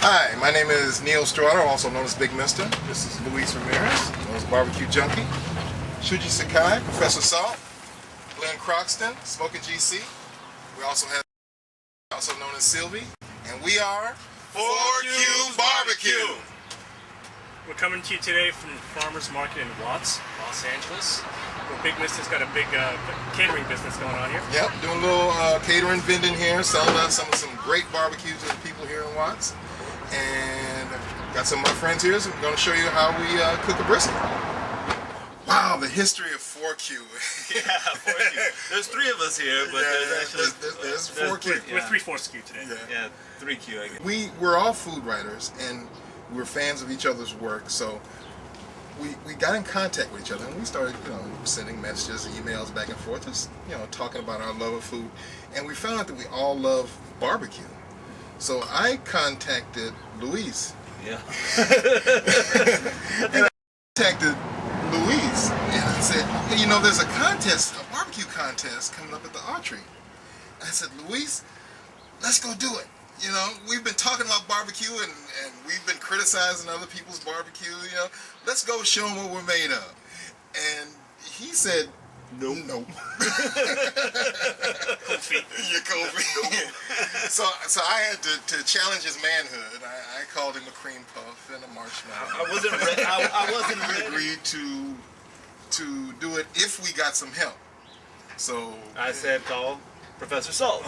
Hi, my name is Neil Strotter, also known as Big Mister. This is Luis Ramirez, known as Barbecue Junkie. Shuji Sakai, Professor Salt, Glenn Croxton, Smoking GC. We also have, also known as Sylvie, and we are Four Q BBQ. We're coming to you today from the Farmers Market in Watts, Los Angeles, where Big Mister's got a big catering business going on here. Yep, doing a little catering vending here, selling out some great barbecues to the people here in Watts. And got some of my friends here, so I'm going to show you how we cook a brisket. Wow, the history of 4Q. Yeah, 4Q. There's three of us here, but there's 4Q. We're 3/4 today. Yeah, 3Q, I guess. We're all food writers, and we're fans of each other's work, so we got in contact with each other, and we started, sending messages, emails back and forth, just, talking about our love of food, and we found out that we all love barbecue. So I contacted Luis. Yeah. And I contacted Luis, and I said, hey, there's a contest, a barbecue contest coming up at the archery. I said, Luis, let's go do it. We've been talking about barbecue, and we've been criticizing other people's barbecue, Let's go show them what we're made of. And he said, nope. Cold feet. You're cold feet. So I had to challenge his manhood. I called him a cream puff and a marshmallow. I wasn't ready. I wasn't He ready. agreed to do it if we got some help. So I said call Professor Salt.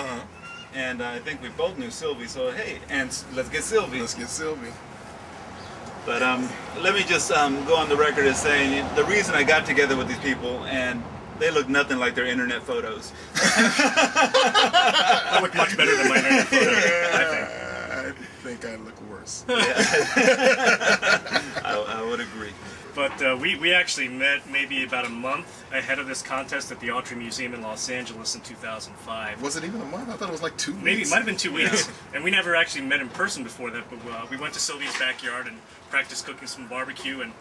And I think we both knew Sylvie, so hey, and let's get Sylvie. Let's get Sylvie. But let me just go on the record as saying the reason I got together with these people, and they look nothing like their internet photos. I look much better than my internet photo, I think I look worse. I would agree. But we actually met maybe about a month ahead of this contest at the Archery Museum in Los Angeles in 2005. Was it even a month? I thought it was like 2 weeks. Maybe it might have been 2 weeks. And we never actually met in person before that, but we went to Sylvie's backyard and practiced cooking some barbecue, and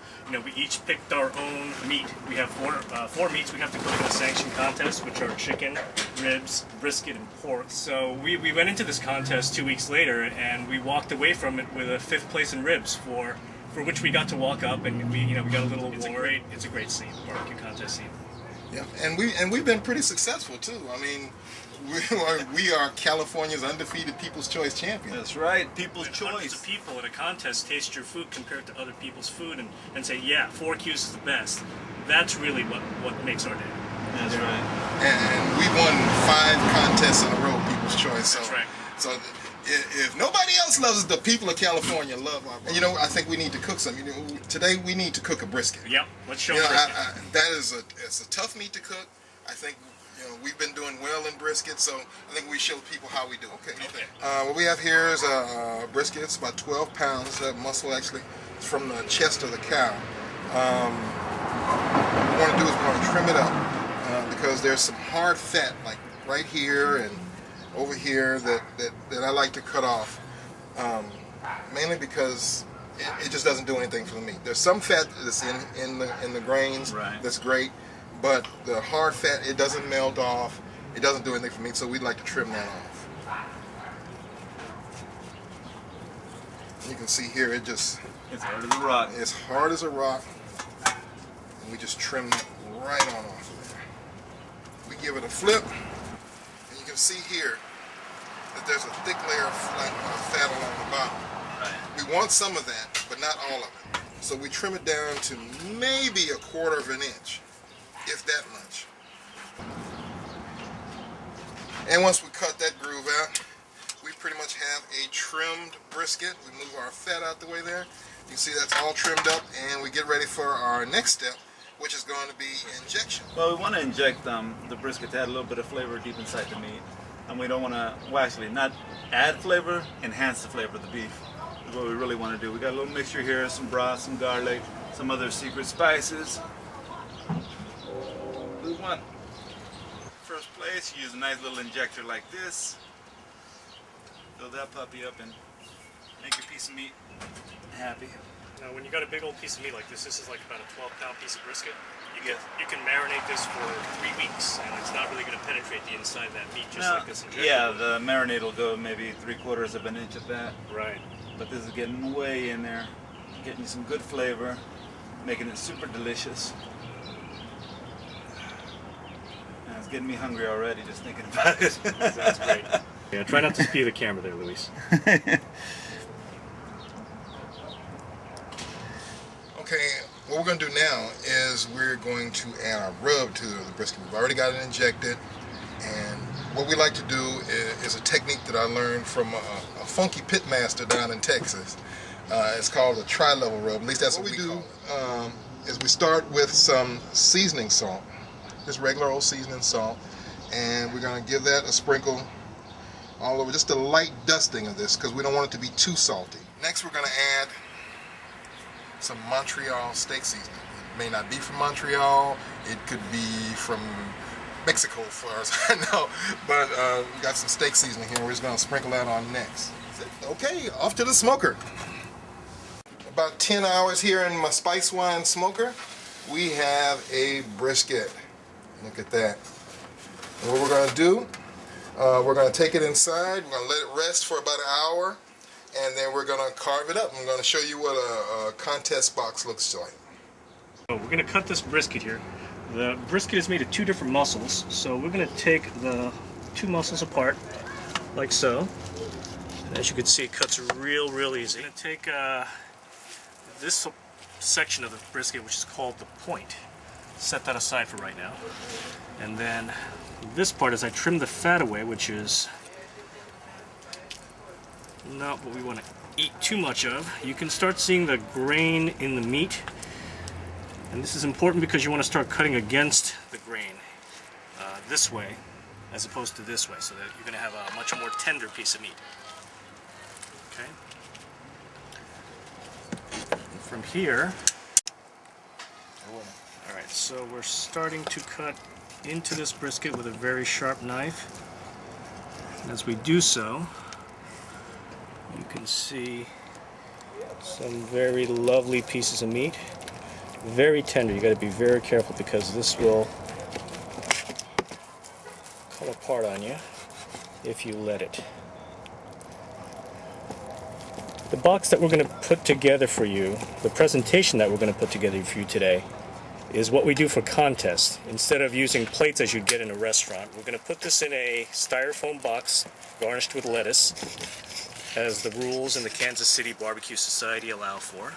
we each picked our own meat. We have four meats we have to cook in a sanctioned contest, which are chicken, ribs, brisket, and pork. So we went into this contest 2 weeks later, and we walked away from it with a 5th place in ribs for which we got to walk up, and we got a little award. It's a great scene, barbecue contest scene. Yeah, and we've been pretty successful too. I mean, we are California's undefeated People's Choice champion. That's right, People's Hundreds Choice. of people at a contest taste your food compared to other people's food and say, yeah, 4Q's is the best. That's really what makes our day. That's right. And we won 5 contests in a row, People's Choice. So, That's right. So if nobody else loves it, the people of California love our barbecue. I think we need to cook some. Today we need to cook a brisket. Yep, let's show brisket. That is it's a tough meat to cook. I think we've been doing well in brisket, so I think we show people how we do. Okay. What we have here is a brisket. It's about 12 pounds. That muscle actually is from the chest of the cow. What we want to do is we want to trim it up because there's some hard fat like right here and over here that I like to cut off, mainly because it just doesn't do anything for the meat. There's some fat that's in the grains, right, that's great, but the hard fat, it doesn't melt off. It doesn't do anything for meat, so we'd like to trim that off. You can see here, it's hard as a rock. It's hard as a rock, and we just trim that right on off of there. We give it a flip. You can see here that there's a thick layer of fat along the bottom. Right. We want some of that, but not all of it. So we trim it down to maybe 1/4 of an inch, if that much. And once we cut that groove out, we pretty much have a trimmed brisket. We move our fat out the way there. You can see that's all trimmed up, and we get ready for our next step, which is going to be injection. Well, we want to inject the brisket to add a little bit of flavor deep inside the meat. And we don't want to, well, actually, not add flavor, enhance the flavor of the beef. Is what we really want to do. We got a little mixture here, some broth, some garlic, some other secret spices. We want, first place, you use a nice little injector like this. Fill that puppy up and Make your piece of meat happy. Now, when you got a big old piece of meat like this is like about a 12-pound piece of brisket. You can marinate this for 3 weeks, and it's not really going to penetrate the inside of that meat just like this injector. Yeah, the marinade will go maybe 3/4 of an inch of that. Right. But this is getting way in there, getting you some good flavor, making it super delicious. And it's getting me hungry already just thinking about it. That's great. Yeah, try not to spew the camera there, Luis. Okay, what we're going to do now is we're going to add our rub to the brisket. We've already got it injected, and what we like to do is a technique that I learned from a funky pit master down in Texas. It's called a tri-level rub. At least that's what we do. Is we start with some seasoning salt, just regular old seasoning salt, and we're going to give that a sprinkle all over, just a light dusting of this because we don't want it to be too salty. Next, we're going to add some Montreal steak seasoning. It may not be from Montreal, it could be from Mexico as far as I know, but we got some steak seasoning here. We're just going to sprinkle that on next. Okay, off to the smoker. About 10 hours here in my spice wine smoker, we have a brisket. Look at that. And what we're going to do, we're going to take it inside, we're going to let it rest for about an hour, and then we're going to carve it up. I'm going to show you what a contest box looks like. So we're going to cut this brisket here. The brisket is made of 2 different muscles, so we're going to take the 2 muscles apart, like so. As you can see, it cuts real easy. I'm going to take this section of the brisket, which is called the point, set that aside for right now. And then this part, as I trim the fat away, which is not what we want to eat too much of, you can start seeing the grain in the meat. And this is important because you want to start cutting against the grain this way as opposed to this way, so that you're going to have a much more tender piece of meat. Okay. And from here, alright, so we're starting to cut into this brisket with a very sharp knife. And as we do so, you can see some very lovely pieces of meat. Very tender. You got to be very careful because this will come apart on you if you let it. The box that we're going to put together for you, the presentation that we're going to put together for you today, is what we do for contests. Instead of using plates as you'd get in a restaurant, we're going to put this in a styrofoam box garnished with lettuce, as the rules in the Kansas City Barbecue Society allow for.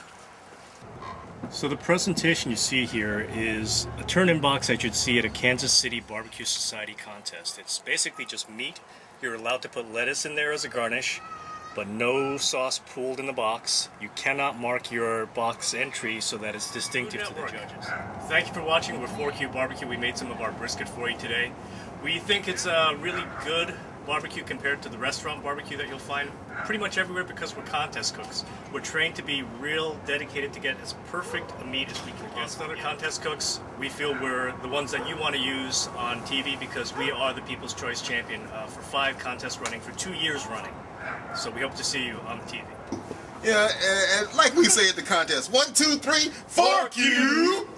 So the presentation you see here is a turn-in box that you'd see at a Kansas City Barbecue Society contest. It's basically just meat. You're allowed to put lettuce in there as a garnish, but no sauce pooled in the box. You cannot mark your box entry so that it's distinctive to the judges. Thank you for watching. We're 4 Q BBQ. We made some of our brisket for you today. We think it's a really good barbecue compared to the restaurant barbecue that you'll find pretty much everywhere because we're contest cooks. We're trained to be real dedicated to get as perfect a meat as we can get. Against other contest cooks, we feel we're the ones that you want to use on TV because we are the People's Choice Champion for 5 contests running, for 2 years running. So we hope to see you on the TV. Yeah, and like we say at the contest, 1, 2, 3, 4 Q!